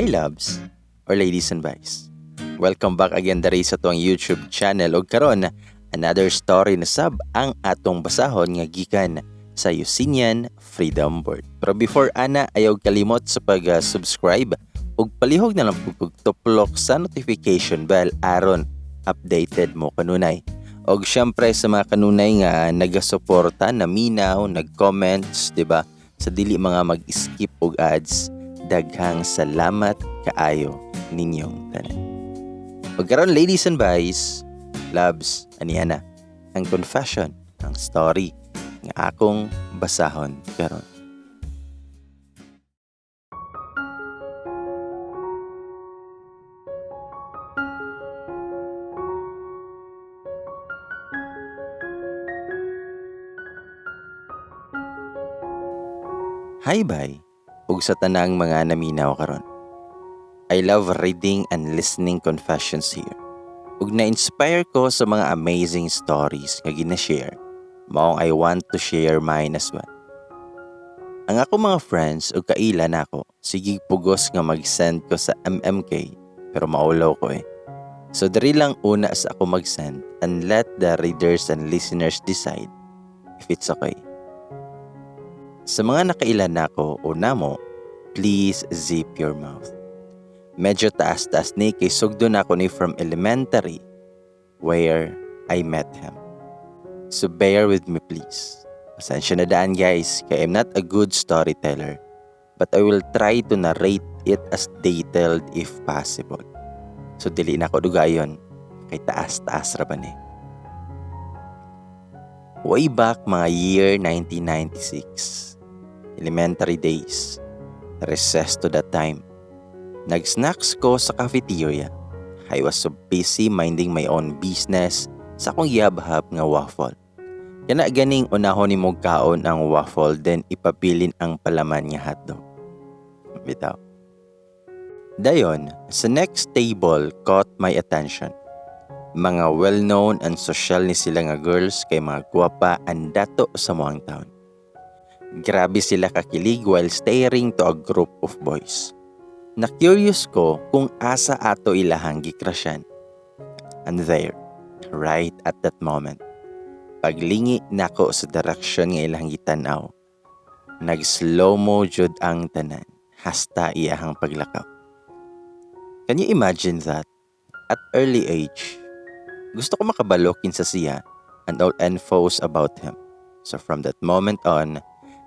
Hi loves, or ladies and boys. Welcome back again diri sa tuwang YouTube channel ug karon another story na sab ang atong basahon nga gikan sa Yusinian Freedom Board. Pero before ana, ayaw kalimot sa pag-subscribe ug palihog na lang pagtuplok sa notification bell aron updated mo kanunay. Og syempre sa mga kanunay nga nagasuporta, naminaw, nag-comments, diba? Sa dili mga mag-skip og ads, daghang salamat kaayo ninyong tanan. Pagkaroon ladies and boys, loves, aniana, ang confession, ang story nga akong basahon karon. Hi bye, ug sa tanang mga naminaw karon. I love reading and listening confessions here. Ug na-inspire ko sa mga amazing stories nga gina-share. Maong I want to share mine as well. Ang ako mga friends ug kaila nako, sige pugos nga mag-send ko sa MMK pero maulaw ko eh. So diri lang una sa ako mag-send and let the readers and listeners decide if it's okay. Sa mga nakailan nako, una mo, please zip your mouth. Medyo taas-taas ni kay sugdo na ako ni from elementary where I met him. So bear with me please. Pasensya na daan guys, kay I'm not a good storyteller, but I will try to narrate it as detailed if possible. So dili na ako dugayon, kay taas-taas ra ba ni. Way back mga year 1996, elementary days, recess to that time. Nag-snacks ko sa cafeteria. I was so busy minding my own business sa akong gihab-hab nga waffle. Kana ganing unahon ni mong kaon ang waffle then ipapilin ang palaman nga hotdog. Bitaw. Dayon, sa next table caught my attention. Mga well-known and social ni sila nga girls kay mga gwapa and dato sa muang town. Grabe sila kakilig while staring to a group of boys. Na-curious ko kung asa ato ilahang gikrasyan. And there, right at that moment, paglingi nako sa direksyon nga ilang gitanaw, nag-slow-mo jud ang tanan, hasta iyahang paglakaw. Can you imagine that? At early age, gusto ko makabalokin sa siya and all infos about him. So from that moment on,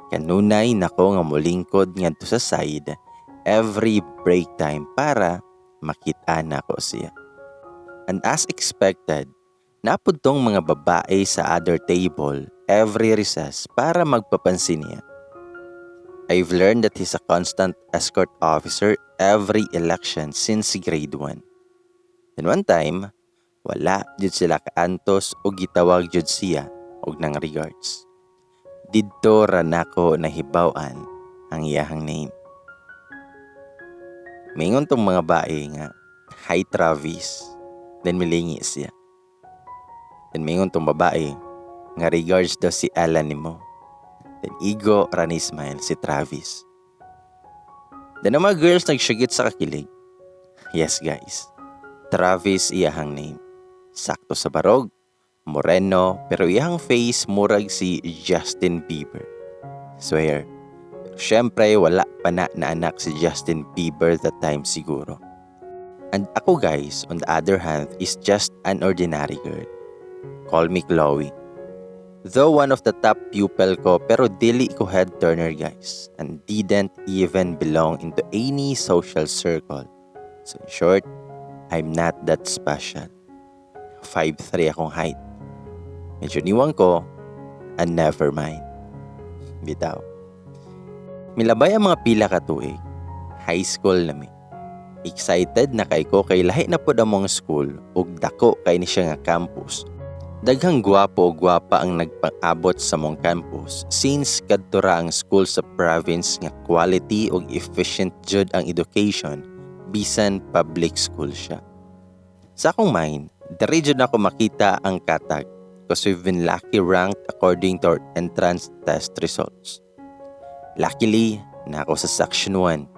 kanunay nako nga molingkod ngadto sa side every break time para makita nako siya. And as expected, napud tong mga babae sa other table every recess para magpapansin niya. I've learned that he's a constant escort officer every election since grade 1. And one time, wala jud sila kaantos o gitawag jud siya og nang regards. Didto ra nako nahibaw-an ang iyahang name. Mingon tong mga bae nga, "Hi Travis." Then milingi siya. Then mingon tong babae nga regards daw si Alan nimo. Then igo ra ni smile si Travis. Then ang mga girls nagsyagit sa kakilig. Yes guys, Travis iyahang name. Sakto sa barog, moreno, pero iyang face murag si Justin Bieber. Swear. Pero syempre, wala pa na anak si Justin Bieber that time siguro. And ako guys, on the other hand, is just an ordinary girl. Call me Chloe. Though one of the top pupil ko, pero dili ko head turner guys. And didn't even belong into any social circle. So in short, I'm not that special. 5'3" akong height. Medyo niwang ko, and never mind. Bitaw. Milabay ang mga pila ka tuig. High school nami. Excited na kay ko kay lahi na pod among school ug dako kay ni siya nga campus. Daghang gwapo o gwapa ang nagpang-abot sa mong campus since kadto ra ang school sa province nga quality ug efficient jud ang education bisan public school siya. Sa akong mind, diri jud ako makita ang katag because we've been lucky ranked according to our entrance test results. Luckily, na ako sa section 1.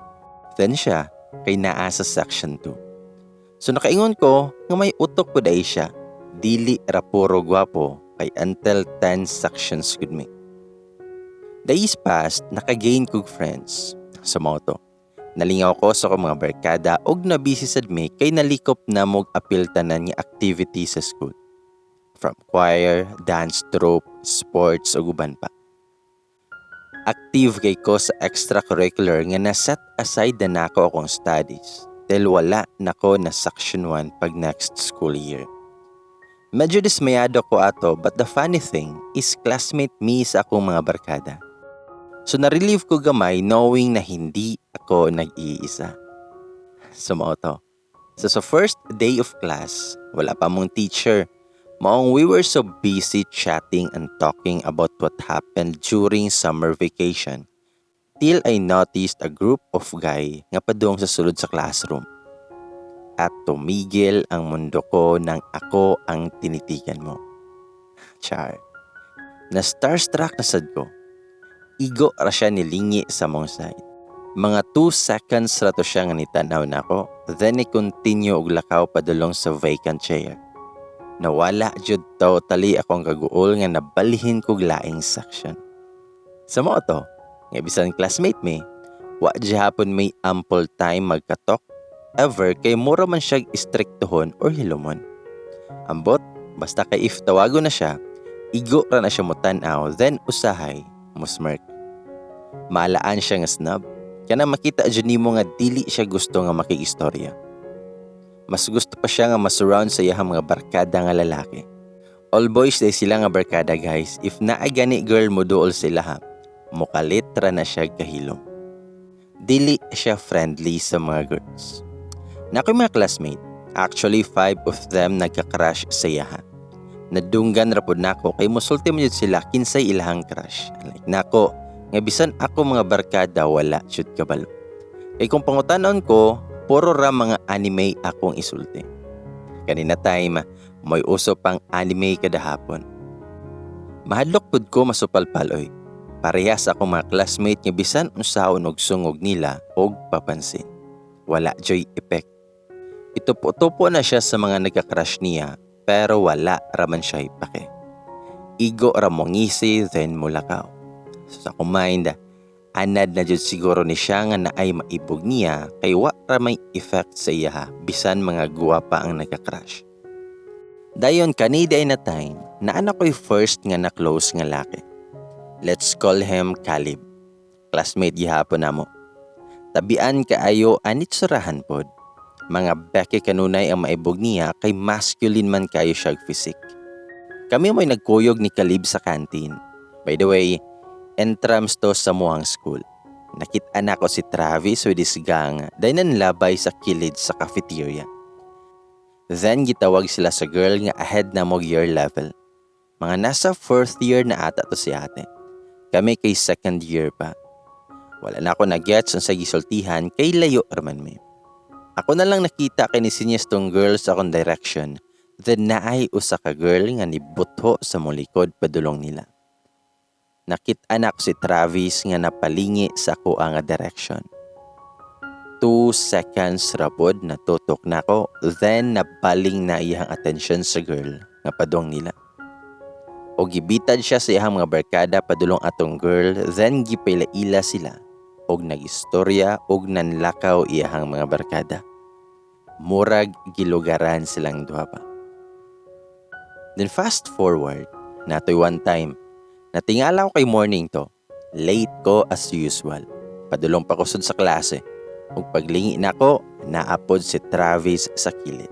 Then siya, kay naa sa section 2. So nakaingon ko nga may utok ko day siya. Dili ra puro gwapo kay until 10 sections gud me. Days passed, nakagain kog friends sa moto. Nalingaw ko sa akong mga barkada og nabisi sad me kay nalikop na mog apil tanan nga activity sa school. From choir, dance troupe, sports ug uban pa. Active kay ko sa extracurricular nga na-set aside na nako akong studies dahil wala nako na section 1 pag next school year. Medyo dismayado ko ato but the funny thing is classmate me sa akong mga barkada. So na-relieve ko gamay knowing na hindi ako nag-iisa. Sumoto. So sa first day of class, wala pa mong teacher. Maong we were so busy chatting and talking about what happened during summer vacation till I noticed a group of guy nga padung sa sulod sa classroom. At tumigil ang mundo ko nang ako ang tinitigan mo. Char. Na starstruck na sad ko. Igo ra siya nilingi sa mong side. Mga 2 seconds ra to siya nga nitanaw nako, then i-continue og lakaw padulong sa vacant chair. Nawala jud totally akong kaguol nga nabalihin kog laing section. Sa mo to, nga bisan classmate me, wa hapon may ample time magkatok ever kay mura man siya istriktohon or hilumon. Ambot, basta kay if tawago na siya, igo ra na siya mo tan-aw, then usahay, musmirk. Maalaan siya nga snub, kaya na makita dyan nimo nga dili siya gusto nga makiistorya. Mas gusto pa siya nga masurround sa iyang mga barkada nga lalaki. All boys day sila nga barkada guys, if naay gani girl mo duol sila ha, mukalitra na siya kahilom. Dili siya friendly sa mga girls. Na ako'y mga classmate, actually 5 of them nagka-crush sa iyaha. Nadunggan rapod nako kay musulti mo yun sila kinsay ilahang crush. Like nako, nga bisan ako mga barkada wala shoot kabalo. Kay kung pangutanon ko, puro ra mga anime akong isulti. Kanina time, may uso pang anime kada hapon. Mahadlok pud ko masupalpaloy. Parehas akong mga classmate nga bisan unsaon og sungog nila og papansin. Wala joy effect. Itupo-tupo na siya sa mga nagka-crush niya pero wala raman siya ipake. Igo ra mo ngisi then mulakaw. So sa akong mind, anad na jud siguro ni siya nga naay maibog niya kay wa ra may effect sa iya bisan mga guwapa ang nagka-crush. Dayon kanida na time na anak ko'y first nga na-close nga laki. Let's call him Caleb. Classmate gihapon namo. Tabian kaayo anit surahan pod. Mga beke kanunay ang maibog niya kay masculine man kayo siya physique. Kami mo'y nagkuyog ni Caleb sa canteen. By the way, entrams to sa muhang school. Nakita ko si Travis with his gang dahil nanlabay sa kilid sa cafeteria. Then gitawag sila sa girl nga ahead na mo year level. Mga nasa 4th year na ata to si ate. Kami kay 2nd year pa. Wala na ako na-gets sa gisultihan kay layo raman me. Ako na lang nakita kay ni sinyas tong girl sa akong direction. Then naay usa ka girl nga nibutho sa mulikod padulong nila. Nakita ko si Travis nga napalingi sa ako ang direction. 2 seconds rapod natutok nako, then nabaling na iyang atensyon sa girl nga padong nila. O gibitad siya sa iyang mga barkada padulong atong girl, then gipaila-ila sila og nagistorya og nanlakaw iyang mga barkada. Murag gilugaran silang duha pa. Then fast forward, natoy one time, natingala ko kay morning to, late ko as usual. Padulong pa ko sud sa klase. Ug paglingi nako, naapod si Travis sa kilid.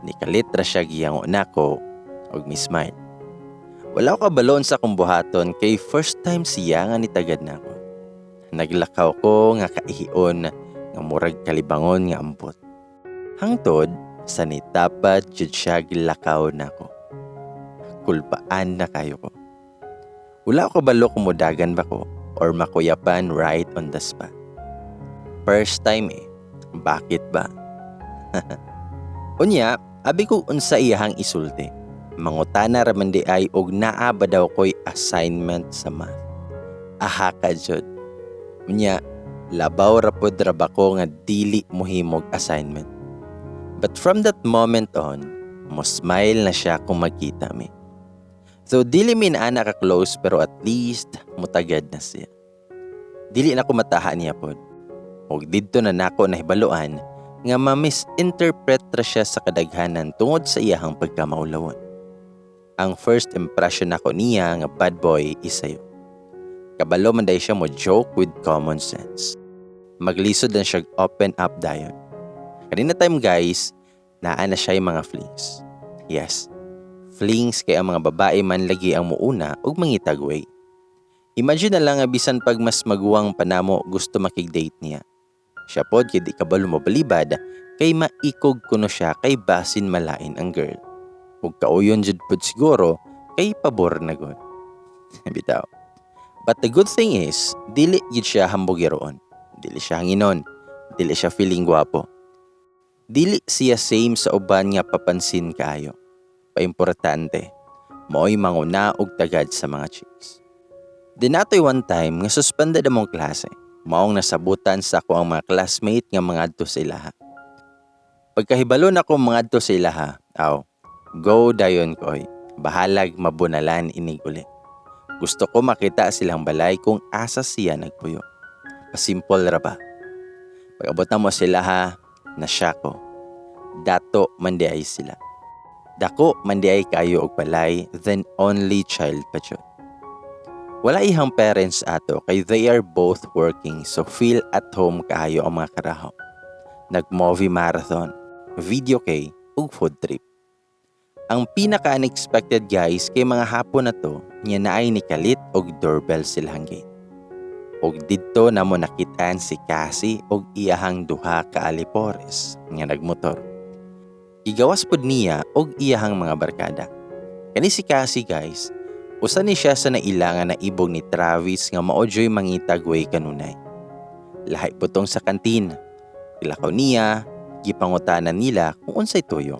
Nikalitra siya giyango nako og mismile. Wala ko kabalon sa akong buhaton kay first time siya nga nitagad nako. Naglakaw ko nga kaihion nga murag kalibangon nga ambot. Hangtod sa nitapat jud siya gilakaw nako. Kulpaan na kayo ko. Wala ko kabalo kung mudagan ba ko or makuyapan right on the spot. First time Bakit ba? Unya, abi ko unsa iyahang isulti. Mangutana raman di ay og naa daw ko'y assignment sa math. Aha ka jud. Unya, Labaw ra pud ra ba ko nga dili mohimog assignment. But from that moment on, mo smile na siya kung magkita mi. So dili min ana ka close pero at least mutagad na siya. Dili na ko mataha niya pod. Og didto na nako nahibaluan nga ma-misinterpret ra siya sa kadaghanan tungod sa iyahang pagkamaulawon. Ang first impression nako niya nga bad boy is sayo. Kabalo man day siya mo joke with common sense. Maglisod na siya open up dayon. Kanina time guys, naa na siya yung mga flings. Yes, flings kay ang mga babae man lagi ang muuna ug mangitagway. Imagine na lang nga bisan pag mas maguwang panamo gusto makig-date niya. Siya pod kay di kabalo mo balibad kay maikog kuno siya kay basin malain ang girl. Ug kauyon jud pod siguro kay pabor na gud. Bitaw. But the good thing is, dili gid siya hambugeroon. Dili siya hanginon. Dili siya feeling gwapo. Dili siya same sa uban nga papansin kaayo. Paimportante, mao'y manguna og tagad sa mga chicks. Dinatoy one time nga suspended among klase. Maong nasabutan sa ako ang mga classmate nga mangadto sa ilaha. Pagkahibalo na ko mangadto sa ilaha, go dayon koy. Bahalag mabunalan inig uli. Gusto ko makita silang balay kung asa siya nagpuyo. Pasimple ra ba? Pag-abot na mo sila nasya ko. Dato mandiay sila. Dako mandiay kayo og balay, then only child pa jud. Wala ihang parents ato kay they are both working so feel at home kaayo ang mga karaho. Nag-movie marathon, video kay ug food trip. Ang pinaka-unexpected guys kay mga hapon na to, niya naay ni kalit og doorbell silang gate. Og didto na mo nakitaan si Cassie og iyahang duha ka alipores nga nagmotor. Igawas pod niya og iyahang mga barkada. Kani si Cassie guys, usa ni siya sa nailangan na ibog ni Travis nga maodyoy mangitagway kanunay. Lahi putong sa kantin. Ilakaw niya, gipangutanan nila kung unsay tuyo.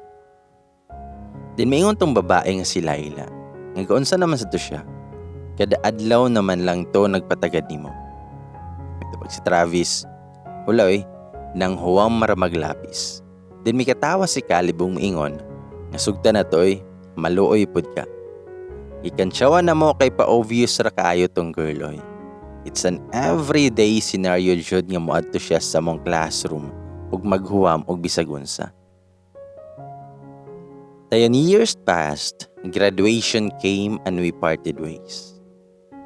Din maingon tong babae nga si Laila. Nga kaunsa naman sa to siya. Kada adlaw naman lang to nagpatagad nimo. Ito pag si Travis, huloy, nang huwang maramaglapis. Din may katawa si Calibong maingon, nga sugta na to'y, maluoy pud ka. Ikansyawa na mo kay pa-obvious ra kaayo tong girl oy. It's an everyday scenario jud nga moadto siya sa mong classroom ug maghuwam og bisag unsa. Dayon years passed, graduation came and we parted ways.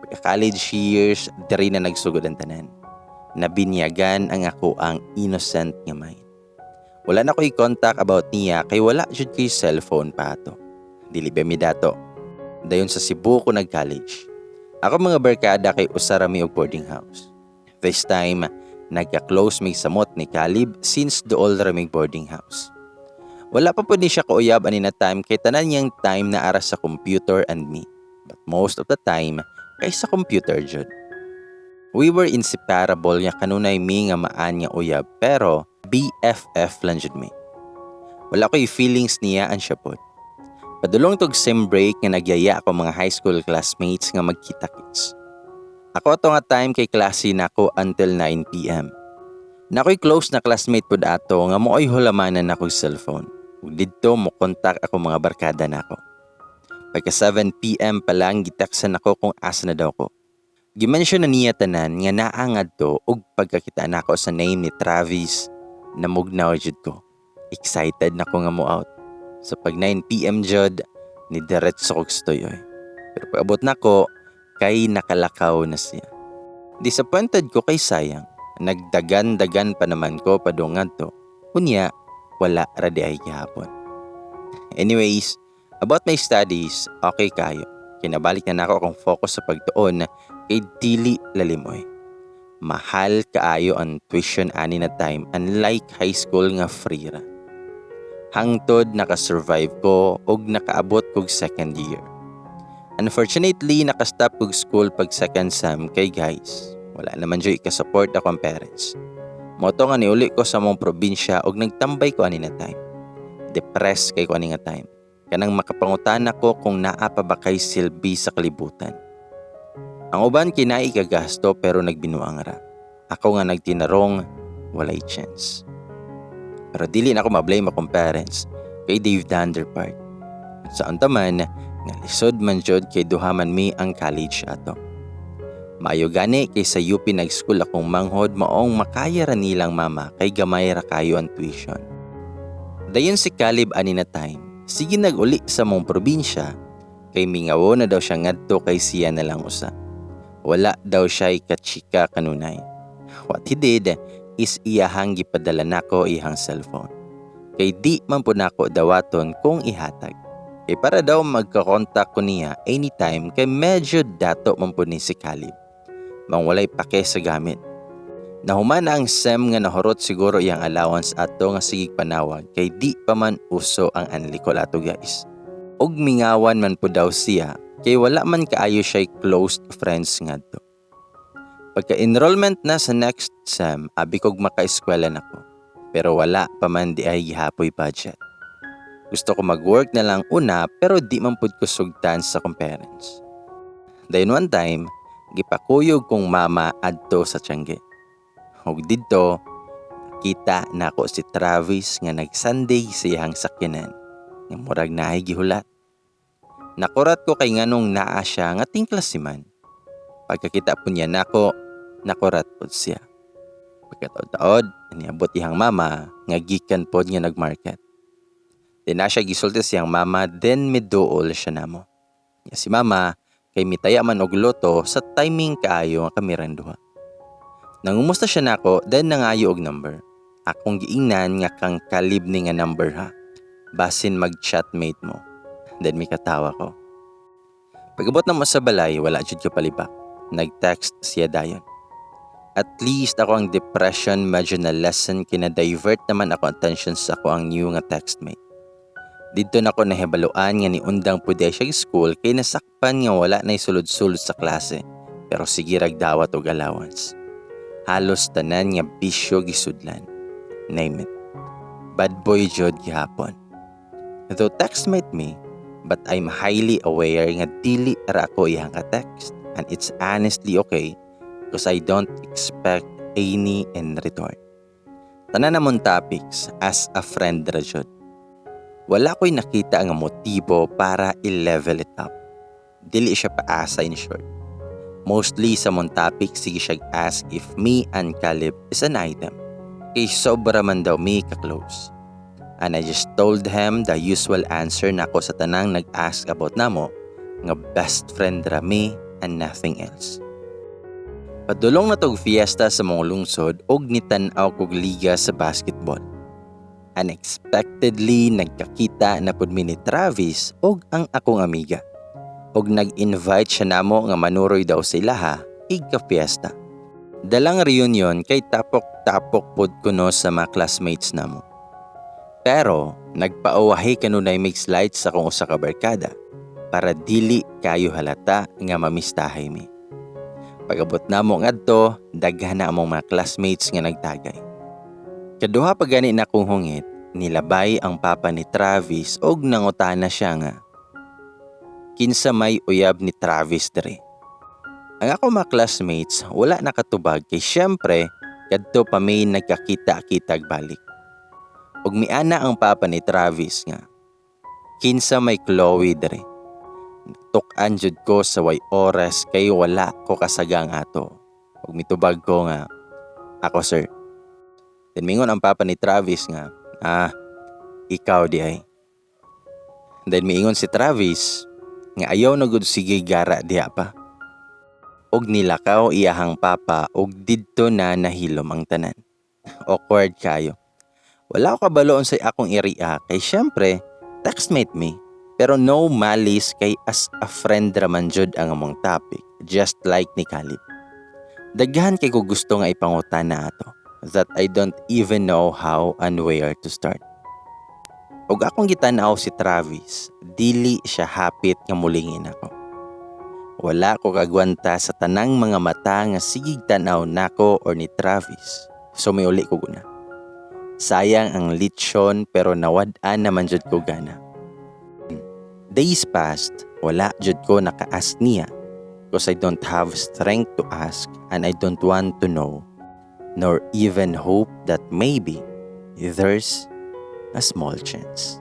Pagka-college years, diri na nagsugod ang tanan. Nabinyagan ang ako ang innocent nga mind. Wala na ko'y contact about niya kay wala jud kay cellphone pa ato. Dili ba mi dato. Dayon sa Cebu ko nag-college. Ako mga barkada kay usara mi og boarding house. This time, nagka-close mi samot ni Calib since duol ra mi boarding house. Wala pa po ni siya kauyab ani na time kay tanan niyang time na ara sa computer and me. But most of the time, kay sa computer jud. We were inseparable nga kanunay mi nga maan nga uyab pero BFF lang jud mi. Wala ko'y feelings niya an siya pod. Padulong tog sem break nga nagyaya ako mga high school classmates nga magkita-kits. Ako ato nga time kay klase nako until 9 PM. Nako'y close na classmate pod ato nga mo'y hulamanan nako cellphone. Ug didto mo kontak ako mga barkada nako. Pagka 7 PM pa lang gitaksan ako kung asa na daw ko. Gimensyon na niya tanan nga naangad to ug pagkakita nako sa name ni Travis, namugnaw jud ko. Excited na ko nga mo out. So pag 9 PM jud, ni diretso ko stoy. Pero pag abot nako, kay nakalakaw na siya. Disappointed ko kay sayang. Nagdagan-dagan pa naman ko padungad to. Kunya, wala ra di ay gihapon. Anyways, about my studies, okay kayo. Kinabalik na nako akong focus sa pagtuon kay dili lalimoy. Mahal kaayo ang tuition ani na time unlike high school nga free ra. Hangtod nakasurvive ko og nakaabot kog second year. Unfortunately, nakastop kog school pag second sem kay guys. Wala naman dyo ikasupport ako ang parents. Moto nga niuli ko sa mong probinsya og nagtambay ko ani na time. Depressed kay ko ani nga time. Kanang makapangutan ako kung naa pa ba kay silbi sa kalibutan. Ang uban kinai kagasto pero nagbinuang ra. Ako nga nagtinarong, walay chance. Pero dili na ako mablame akong parents kay Dave Danderpart. Saan taman, nga lisod man jud kay duhaman mi ang college ato. Maayo gani kay sa UP nag-school akong manghod maong makaya ra nilang mama kay gamay ra kayo ang tuition. Dayon si Caleb ani na time, sige nag-uli sa mong probinsya kay mingawo na daw siya ngadto kay siya na lang usa. Wala daw siya'y katsika kanunay. What he did is iyahang gipadala nako ihang cellphone. Kay di man po nako dawaton kung ihatag. Kay para daw magkakontak ko niya anytime kay medyo dato man po ni si Caleb. Mang walay pake sa gamit. Nahuman na ang SEM nga nahurot siguro iyang allowance ato nga sigig panawag kay di pa man uso ang anlikol ato guys. Og mingawan man po daw siya kay wala man kaayo siya'y close friends ngadto. Pagka-enrollment na sa next SEM, abi kog maka-eskwela nako. Pero wala pa man di ay gihapoy budget. Gusto ko mag-work na lang una pero di man pud ko sugdan sa kong parents. Dayon one time, gipakuyog kong mama adto sa Tiangge. Og didto, kita nako si Travis nga nag-Sunday sa iyang sakyanan. Nga murag naay gihulat. Nakurat ko kay nganong naa siya nga tingklas si man. Pagkakita po niya nako, nakurat po siya. Pagkataod-taod, niabot ihang mama nga gikan po niya nagmarket. Di na siya gisulti siyang mama, then miduol siya namo. Ya si mama, kay mitaya man og loto sa timing kaayo nga kami randuha. Nangumusta siya nako, then nangayo og number. Akong giingnan nga kang Caleb ni nga number ha. Basin mag-chatmate mo. Then may katawa ko. Pag-abot na mo sa balay, wala jud ka palibak. Nag-text siya dayon. At least ako ang depression medyo na lesson kina-divert naman ako attention sa ako ang new nga textmate. Dito na ko nahibaluan nga ni undang pude siya school kay nasakpan nga wala na isulod-sulod sa klase pero sige ragdawat og allowance. Halos tanan nga bisyo gisudlan. Name it. Bad boy jud gihapon. Though textmate me, but I'm highly aware nga dili ra ako iyang ka-text and it's honestly okay because I don't expect any in return. Tanan namon topics as a friend ra jud. Wala ko'y nakita ang motibo para i-level it up. Dili siya paasa in short. Mostly sa mong topic, sige siya ask if me and Caleb is an item. Kay sobra man daw me ka-close. And I just told him the usual answer na ako sa tanang nag-ask about namo, nga best friend ra me and nothing else. Padulong na tog fiesta sa mong lungsod og nitan-aw kog liga sa basketball. Unexpectedly nagkakita na pud mi ni Travis og ang akong amiga. Og nag-invite siya namo nga manuroy daw sila ha, igka-fiesta. Dalang reunion kay tapok-tapok pud kuno sa mga classmates namo. Pero nagpauwahi kanunay mix lights sa kung usa ka barkada para dili kayo halata nga mamistahay mi. Pag-abot namo ngadto, daghan na among mga classmates nga nagtagay. Kaduha pa gani na kong hungit, nilabay ang papa ni Travis og nangutana siya nga. Kinsa may uyab ni Travis dere. Ang ako mga classmates wala nakatubag kay syempre kadto pa may nagkakita-kitag balik. Og miana ang papa ni Travis nga. Kinsa may Chloe dere. Tuk-an jud ko sa way oras kay wala ko kasagang ato. Og mitubag ko nga, ako sir. Then mingon ang papa ni Travis nga, ikaw di ay. Then miingon si Travis, nga ayaw na gud sige gara diha pa. Og nilakaw iyahang papa og didto na nahilom ang tanan. Awkward kayo. Wala ko kabaloon sa akong iriya kay syempre, textmate me. Pero no malice kay as a friend raman jud ang among topic, just like ni Caleb. Daghan kay ko gusto nga ipangutana ato that I don't even know how and where to start. Og akong gitanaw si Travis, dili siya hapit nga mulingin ako. Wala ko kagwanta sa tanang mga mata nga sigig tanaw nako or ni Travis. So may uli ko guna. Sayang ang litsyon pero nawad-an naman jud ko gana. Days passed, wala jud ko naka-ask niya because I don't have strength to ask and I don't want to know nor even hope that maybe there's a small chance.